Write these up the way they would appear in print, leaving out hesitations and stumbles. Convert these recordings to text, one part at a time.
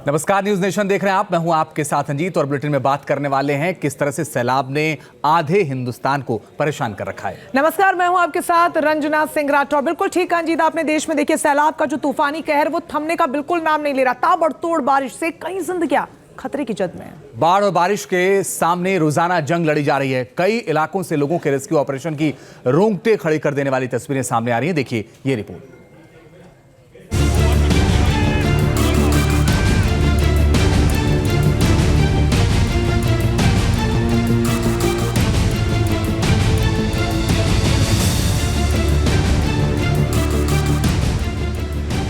नमस्कार, news nation देख रहे हैं आप। मैं हूं आपके साथ अंजीत और बुलेटिन में बात करने वाले हैं किस तरह से सैलाब ने आधे हिंदुस्तान को परेशान कर रखा है। नमस्कार, मैं हूं आपके साथ रंजना सिंह राठौर। बिल्कुल ठीक अंजीत, आपने देश में देखिए सैलाब का जो तूफानी कहर वो थमने का बिल्कुल नाम नहीं ले रहा। ताबड़तोड़ बारिश से कई जिंदगियां खतरे की जद में है। बाढ़ और बारिश के सामने रोजाना जंग लड़ी जा रही है। कई इलाकों से लोगों के रेस्क्यू ऑपरेशन की रोंगटे खड़ी कर देने वाली तस्वीरें सामने आ रही हैं। देखिए ये रिपोर्ट।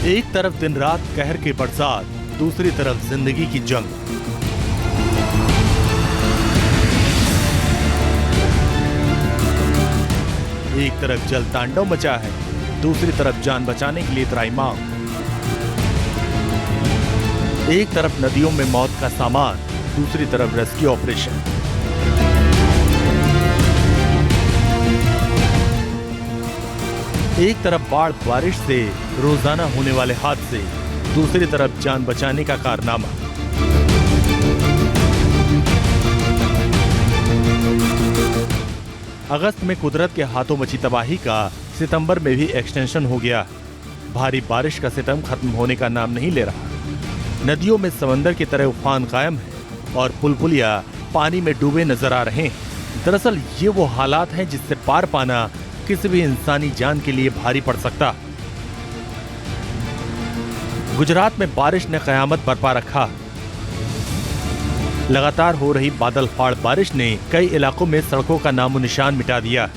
एक तरफ दिन रात कहर की बरसात, दूसरी तरफ जिंदगी की जंग। एक तरफ जल तांडव मचा है, दूसरी तरफ जान बचाने के लिए त्राहिमाम। एक तरफ नदियों में मौत का सामान, दूसरी तरफ रेस्क्यू ऑपरेशन। एक तरफ बाढ़ बारिश से रोजाना होने वाले हादसे, दूसरी तरफ जान बचाने का कारनामा। अगस्त में कुदरत के हाथों मची तबाही का सितंबर में भी एक्सटेंशन हो गया। भारी बारिश का सितम खत्म होने का नाम नहीं ले रहा। नदियों में समंदर की तरह उफान कायम है और पुल-पुलिया पानी में डूबे नजर आ रहे हैं। दरअसल ये वो हालात हैं जिससे पार पाना किसी भी इंसानी जान के लिए भारी पड़ सकता। गुजरात में बारिश ने कयामत बरपा रखा। लगातार हो रही बादल फाड़ बारिश ने कई इलाकों में सड़कों का नामो निशान मिटा दिया।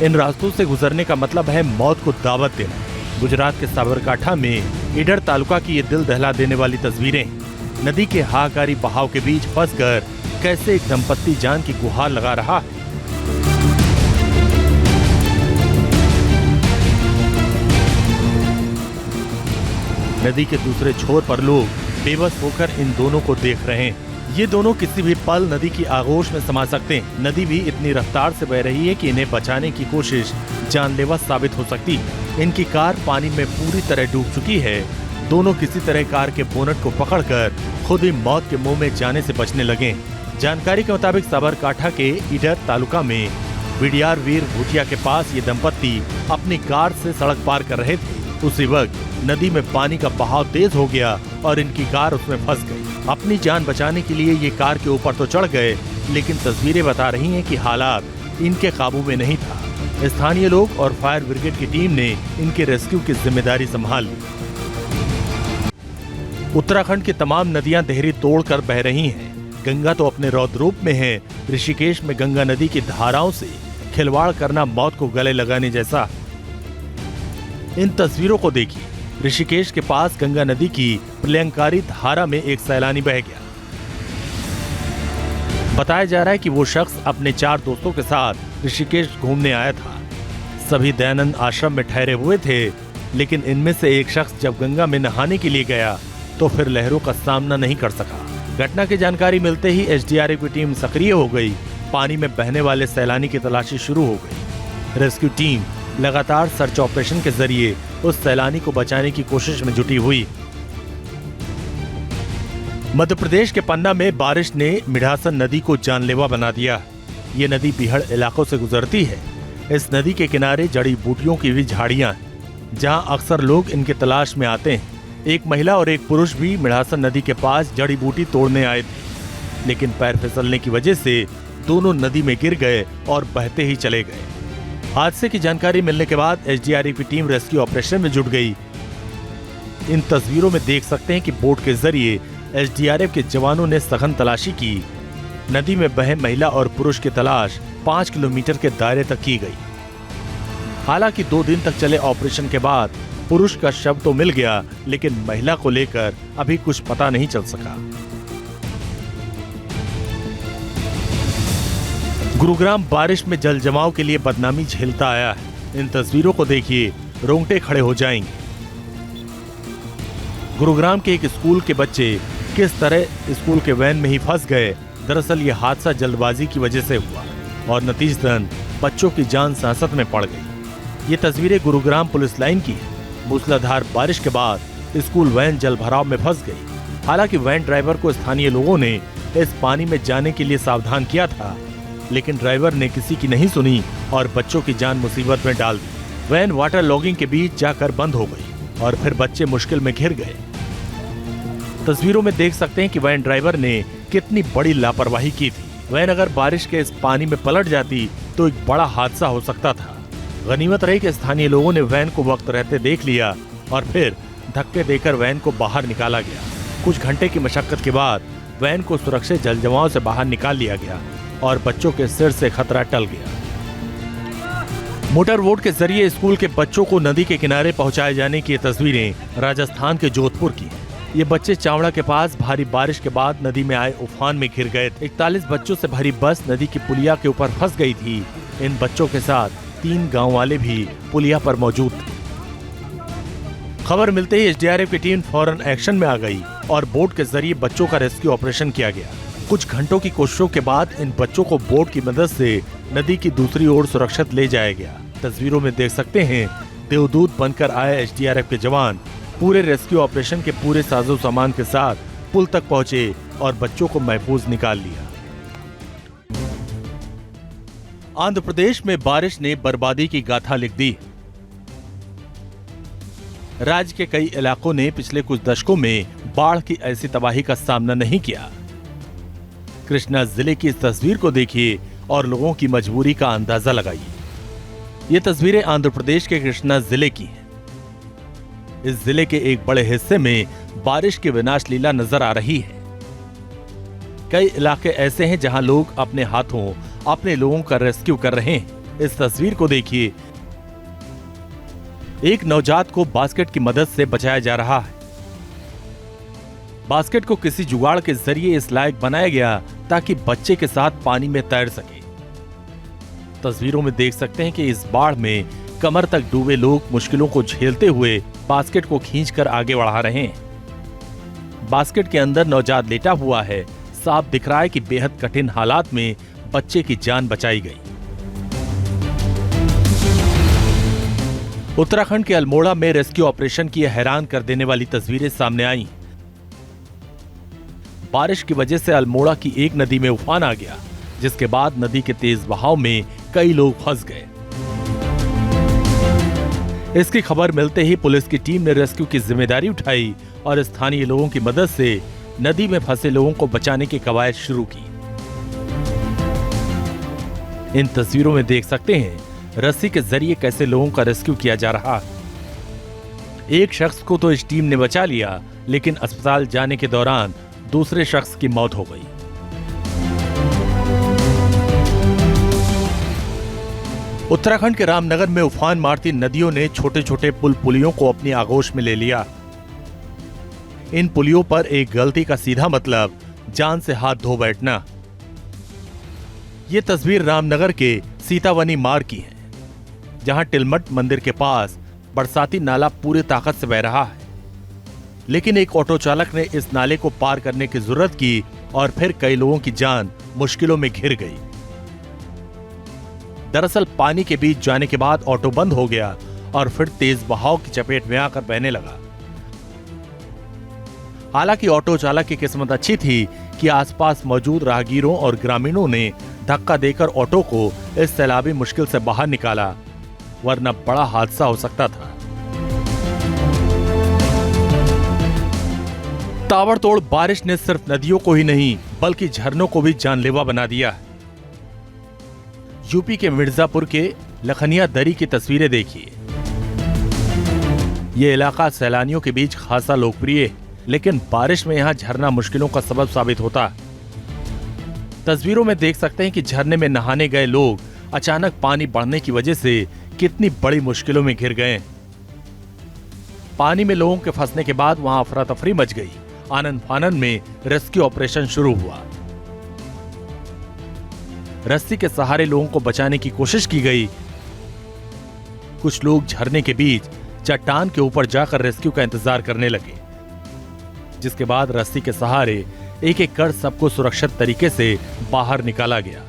इन रास्तों से गुजरने का मतलब है मौत को दावत देना। गुजरात के साबरकांठा में ईडर तालुका की ये दिल दहला देने वाली तस्वीरें। नदी के हाहाकारी बहाव के बीच फंसकर कैसे एक दंपत्ति जान की गुहार लगा रहा है। नदी के दूसरे छोर पर लोग बेबस होकर इन दोनों को देख रहे हैं। ये दोनों किसी भी पल नदी की आगोश में समा सकते हैं। नदी भी इतनी रफ्तार से बह रही है कि इन्हें बचाने की कोशिश जानलेवा साबित हो सकती है। इनकी कार पानी में पूरी तरह डूब चुकी है। दोनों किसी तरह कार के बोनट को पकड़कर खुद ही मौत के मुंह में जाने से बचने लगे। जानकारी के मुताबिक साबरकांठा के ईडर तालुका में विडियार वीर भूटिया के पास ये दंपत्ति अपनी कार से सड़क पार कर रहे थे। उसी वक्त नदी में पानी का बहाव तेज हो गया और इनकी कार उसमें फंस गई। अपनी जान बचाने के लिए ये कार के ऊपर तो चढ़ गए, लेकिन तस्वीरें बता रही हैं कि हालात इनके काबू में नहीं था। स्थानीय लोग और फायर ब्रिगेड की टीम ने इनके रेस्क्यू की जिम्मेदारी संभाल ली। उत्तराखंड की तमाम नदियां देहरी तोड़कर बह रही हैं। गंगा तो अपने रौद्र रूप में है। ऋषिकेश में गंगा नदी की धाराओं से खिलवाड़ करना मौत को गले लगाने जैसा। इन तस्वीरों को देखिए। ऋषिकेश के पास गंगा नदी की प्रलयंकारी धारा में एक सैलानी बह गया। बताया जा रहा है कि वो शख्स अपने 4 दोस्तों के साथ ऋषिकेश घूमने आया था। सभी दयानंद आश्रम में ठहरे हुए थे, लेकिन इनमें से एक शख्स जब गंगा में नहाने के लिए गया तो फिर लहरों का सामना नहीं कर सका। घटना की जानकारी मिलते ही एसडीआरएफ की टीम सक्रिय हो गई। पानी में बहने वाले सैलानी की तलाशी शुरू हो गई। रेस्क्यू टीम लगातार सर्च ऑपरेशन के जरिए उस सैलानी को बचाने की कोशिश में जुटी हुई। मध्य प्रदेश के पन्ना में बारिश ने मिढ़ासन नदी को जानलेवा बना दिया। ये नदी बिहड़ इलाकों से गुजरती है। इस नदी के किनारे जड़ी बूटियों की भी झाड़ियां हैं, जहां अक्सर लोग इनके तलाश में आते हैं। एक महिला और एक पुरुष भी मिढ़ासन नदी के पास जड़ी बूटी तोड़ने आए थे, लेकिन पैर फिसलने की वजह से दोनों नदी में गिर गए और बहते ही चले गए। हादसे की जानकारी मिलने के बाद एसडीआरएफ की टीम रेस्क्यू ऑपरेशन में जुट गई। इन तस्वीरों में देख सकते हैं कि बोट के जरिए एसडीआरएफ के जवानों ने सघन तलाशी की। नदी में बहे महिला और पुरुष की तलाश 5 किलोमीटर के दायरे तक की गई। हालांकि 2 दिन तक चले ऑपरेशन के बाद पुरुष का शव तो मिल गया, लेकिन महिला को लेकर अभी कुछ पता नहीं चल सका। गुरुग्राम बारिश में जल जमाव के लिए बदनामी झेलता आया है। इन तस्वीरों को देखिए, रोंगटे खड़े हो जाएंगे। गुरुग्राम के एक स्कूल के बच्चे किस तरह स्कूल के वैन में ही फंस गए। दरअसल ये हादसा जल्दबाजी की वजह से हुआ और नतीजतन बच्चों की जान सांसत में पड़ गई। ये तस्वीरें गुरुग्राम पुलिस लाइन की है। मूसलाधार बारिश के बाद स्कूल वैन जलभराव में फंस गई। हालांकि वैन ड्राइवर को स्थानीय लोगों ने इस पानी में जाने के लिए सावधान किया था, लेकिन ड्राइवर ने किसी की नहीं सुनी और बच्चों की जान मुसीबत में डाल दी। वैन वाटर लॉगिंग के बीच जाकर बंद हो गई और फिर बच्चे मुश्किल में घिर गए। तस्वीरों में देख सकते हैं कि वैन ड्राइवर ने कितनी बड़ी लापरवाही की थी। वैन अगर बारिश के इस पानी में पलट जाती तो एक बड़ा हादसा हो सकता था। गनीमत रही कि स्थानीय लोगों ने वैन को वक्त रहते देख लिया और फिर धक्के देकर वैन को बाहर निकाला गया। कुछ घंटे की मशक्कत के बाद वैन को सुरक्षित जलजमाव से बाहर निकाल लिया गया और बच्चों के सिर से खतरा टल गया। मोटर बोट के जरिए स्कूल के बच्चों को नदी के किनारे पहुंचाए जाने की ये तस्वीरें राजस्थान के जोधपुर की हैं। ये बच्चे चावड़ा के पास भारी बारिश के बाद नदी में आए उफान में घिर गए। 41 बच्चों से भरी बस नदी की पुलिया के ऊपर फंस गई थी। इन बच्चों के साथ 3 गांव वाले भी पुलिया पर मौजूद थे। खबर मिलते ही एसडीआरएफ की टीम फौरन एक्शन में आ गई और बोट के जरिए बच्चों का रेस्क्यू ऑपरेशन किया गया। कुछ घंटों की कोशिशों के बाद इन बच्चों को बोट की मदद से नदी की दूसरी ओर सुरक्षित ले जाया गया। तस्वीरों में देख सकते हैं देवदूत बनकर आए एसडीआरएफ के जवान पूरे रेस्क्यू ऑपरेशन के पूरे साजो सामान के साथ पुल तक पहुंचे और बच्चों को महफूज निकाल लिया। आंध्र प्रदेश में बारिश ने बर्बादी की गाथा लिख दी। राज्य के कई इलाकों ने पिछले कुछ दशकों में बाढ़ की ऐसी तबाही का सामना नहीं किया। कृष्णा जिले की इस तस्वीर को देखिए और लोगों की मजबूरी का अंदाजा लगाइए। ये तस्वीरें आंध्र प्रदेश के कृष्णा जिले की हैं। इस जिले के एक बड़े हिस्से में बारिश की विनाश लीला नजर आ रही है। कई इलाके ऐसे हैं जहां लोग अपने हाथों अपने लोगों का रेस्क्यू कर रहे हैं। इस तस्वीर को देखिए, एक नवजात को बास्केट की मदद से बचाया जा रहा है। बास्केट को किसी जुगाड़ के जरिए इस लायक बनाया गया ताकि बच्चे के साथ पानी में तैर सके। तस्वीरों में देख सकते हैं कि इस बाढ़ में कमर तक डूबे लोग मुश्किलों को झेलते हुए बास्केट को खींचकर आगे बढ़ा रहे हैं। बास्केट के अंदर नवजात लेटा हुआ है। साफ दिख रहा है कि बेहद कठिन हालात में बच्चे की जान बचाई गई। उत्तराखंड के अल्मोड़ा में रेस्क्यू ऑपरेशन की हैरान कर देने वाली तस्वीरें सामने आई। बारिश की वजह से अल्मोड़ा की एक नदी में उफान आ गया, जिसके बाद नदी के तेज बहाव में कई लोग फंस गए। इसकी खबर मिलते ही पुलिस की टीम ने रेस्क्यू की जिम्मेदारी उठाई और स्थानीय लोगों की मदद से नदी में फंसे लोगों को बचाने की कवायद शुरू की। इन तस्वीरों में देख सकते हैं रस्सी के जरिए कैसे लोगों का रेस्क्यू किया जा रहा है। एक शख्स को तो इस टीम ने बचा लिया, लेकिन अस्पताल जाने के दौरान दूसरे शख्स की मौत हो गई। उत्तराखंड के रामनगर में उफान मारती नदियों ने छोटे छोटे पुल पुलियों को अपनी आगोश में ले लिया। इन पुलियों पर एक गलती का सीधा मतलब जान से हाथ धो बैठना। ये तस्वीर रामनगर के सीतावनी मार्ग की है, जहां टिलमट मंदिर के पास बरसाती नाला पूरी ताकत से बह रहा है। लेकिन एक ऑटो चालक ने इस नाले को पार करने की जरूरत की और फिर कई लोगों की जान मुश्किलों में घिर गई। दरअसल पानी के बीच जाने के बाद ऑटो बंद हो गया और फिर तेज बहाव की चपेट में आकर बहने लगा। हालांकि ऑटो चालक की किस्मत अच्छी थी कि आसपास मौजूद राहगीरों और ग्रामीणों ने धक्का देकर ऑटो को इस सैलाबी मुश्किल से बाहर निकाला, वरना बड़ा हादसा हो सकता था। ताबड़तोड़ बारिश ने सिर्फ नदियों को ही नहीं बल्कि झरनों को भी जानलेवा बना दिया। यूपी के मिर्जापुर के लखनिया दरी की तस्वीरें देखिए। ये इलाका सैलानियों के बीच खासा लोकप्रिय है, लेकिन बारिश में यहाँ झरना मुश्किलों का सबब साबित होता है। तस्वीरों में देख सकते हैं कि झरने में नहाने गए लोग अचानक पानी बढ़ने की वजह से कितनी बड़ी मुश्किलों में घिर गए। पानी में लोगों के फंसने के बाद वहां अफरा तफरी मच गई। आनंद फानन में रेस्क्यू ऑपरेशन शुरू हुआ। रस्सी के सहारे लोगों को बचाने की कोशिश की गई। कुछ लोग झरने के बीच चट्टान के ऊपर जाकर रेस्क्यू का इंतजार करने लगे, जिसके बाद रस्सी के सहारे एक एक कर सबको सुरक्षित तरीके से बाहर निकाला गया।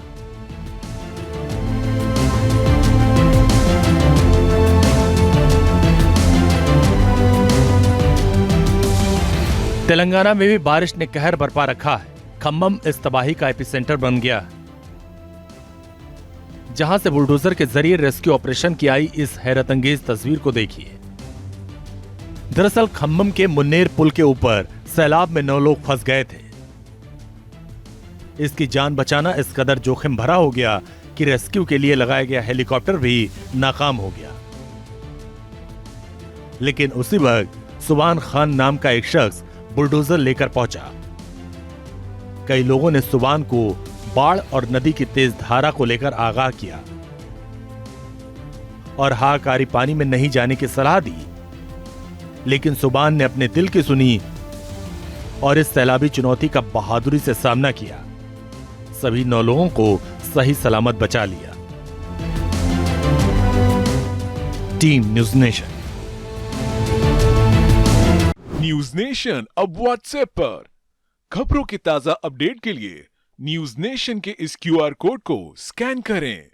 तेलंगाना में भी बारिश ने कहर बरपा रखा है। खम्मम इस तबाही का एपिसेंटर बन गया, जहां से बुलडोजर के जरिए रेस्क्यू ऑपरेशन की आई इस हैरतअंगेज तस्वीर को देखिए। दरअसल खम्मम के मुन्नेर पुल के ऊपर सैलाब में 9 लोग फंस गए थे। इसकी जान बचाना इस कदर जोखिम भरा हो गया कि रेस्क्यू के लिए लगाया गया हेलीकॉप्टर भी नाकाम हो गया। लेकिन उसी वक्त सुबान खान नाम का एक शख्स बुलडोजर लेकर पहुंचा। कई लोगों ने सुबान को बाढ़ और नदी की तेज धारा को लेकर आगाह किया और हाहाकारी पानी में नहीं जाने की सलाह दी। लेकिन सुबान ने अपने दिल की सुनी और इस सैलाबी चुनौती का बहादुरी से सामना किया। सभी 9 लोगों को सही सलामत बचा लिया। Team news nation. News nation अब व्हाट्सएप पर खबरों की ताजा अपडेट के लिए न्यूज़ नेशन के इस QR कोड को स्कैन करें।